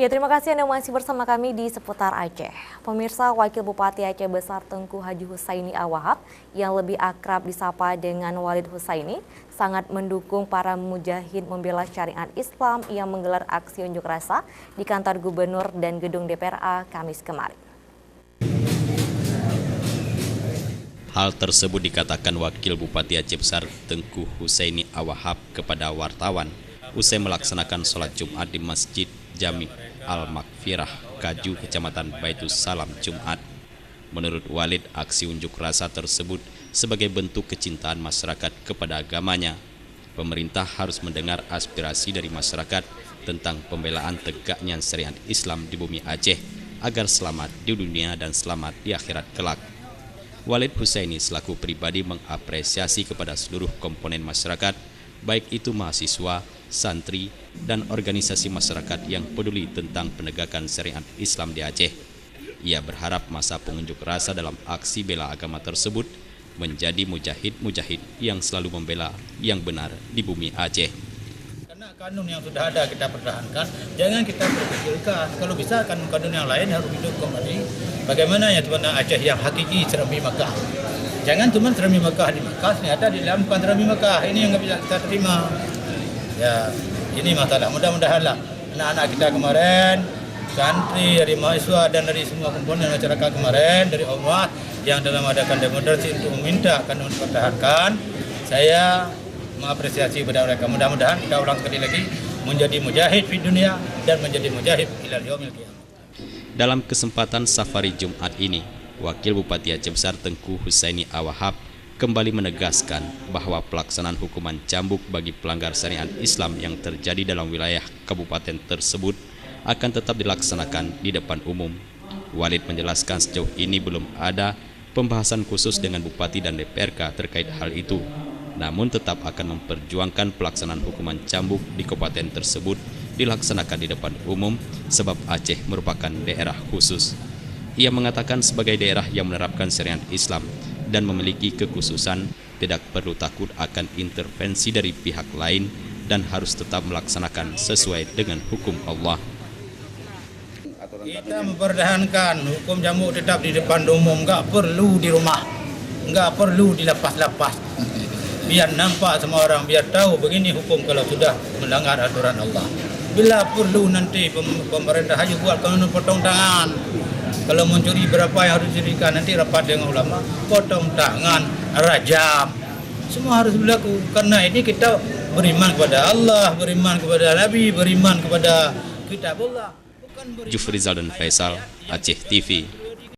Ya, terima kasih Anda masih bersama kami di Seputar Aceh. Pemirsa, Wakil Bupati Aceh Besar Tengku Haji Husaini Awahab yang lebih akrab disapa dengan Walid Husaini sangat mendukung para mujahid membela syariat Islam yang menggelar aksi unjuk rasa di kantor gubernur dan gedung DPRA Kamis kemarin. Hal tersebut dikatakan Wakil Bupati Aceh Besar Tengku Husaini Awahab kepada wartawan usai melaksanakan sholat Jumat di Masjid Jami Al-Makfirah, Kaju, Kecamatan Baitus Salam, Jumat. Menurut Walid, aksi unjuk rasa tersebut sebagai bentuk kecintaan masyarakat kepada agamanya. Pemerintah harus mendengar aspirasi dari masyarakat tentang pembelaan tegaknya syariat Islam di bumi Aceh agar selamat di dunia dan selamat di akhirat kelak. Walid Husaini selaku pribadi mengapresiasi kepada seluruh komponen masyarakat, baik itu mahasiswa, santri, dan organisasi masyarakat yang peduli tentang penegakan syariat Islam di Aceh. Ia berharap masa pengunjuk rasa dalam aksi bela agama tersebut menjadi mujahid-mujahid yang selalu membela yang benar di bumi Aceh. Karena kanun yang sudah ada kita pertahankan, jangan kita berkecilkan. Kalau bisa kanun-kanun yang lain harus hidup kembali. Bagaimana ya teman Aceh yang hakiki Serami Mekah. Jangan cuma Serami Mekah di Mekah, ternyata di dalam bukan Serami Mekah. Ini yang nggak bisa kita terima. Ya, ini masalah. Mudah-mudahan lah anak-anak kita kemarin, santri, dari mahasiswa dan dari semua komponen masyarakat kemarin, dari Allah yang dalam adakan demonstrasi untuk meminta kanun dipertahankan. Saya mengapresiasi kepada mereka. Mudah-mudahan kita ulang sekali lagi menjadi mujahid di dunia dan menjadi mujahid ilal yaumil qiyamah. Dalam kesempatan safari Jumat ini, Wakil Bupati Aceh Besar Tengku Husaini Awahab kembali menegaskan bahwa pelaksanaan hukuman cambuk bagi pelanggar syariat Islam yang terjadi dalam wilayah kabupaten tersebut akan tetap dilaksanakan di depan umum. Walid menjelaskan sejauh ini belum ada pembahasan khusus dengan Bupati dan DPRK terkait hal itu, namun tetap akan memperjuangkan pelaksanaan hukuman cambuk di kabupaten tersebut dilaksanakan di depan umum sebab Aceh merupakan daerah khusus. Ia mengatakan sebagai daerah yang menerapkan syariat Islam dan memiliki kekhususan, tidak perlu takut akan intervensi dari pihak lain dan harus tetap melaksanakan sesuai dengan hukum Allah. Kita mempertahankan hukum cambuk tetap di depan umum, nggak perlu di rumah, nggak perlu dilepas-lepas. Biar nampak semua orang, biar tahu begini hukum kalau sudah melanggar aturan Allah. Bila perlu nanti pemerintah hanya buat kanun potong tangan. Kalau mencuri berapa yang harus diberikan, nanti rapat dengan ulama, potong tangan, rajam. Semua harus berlaku. Karena ini kita beriman kepada Allah, beriman kepada Nabi, beriman kepada kitab Allah. Jufrizal dan Faisal, Aceh TV.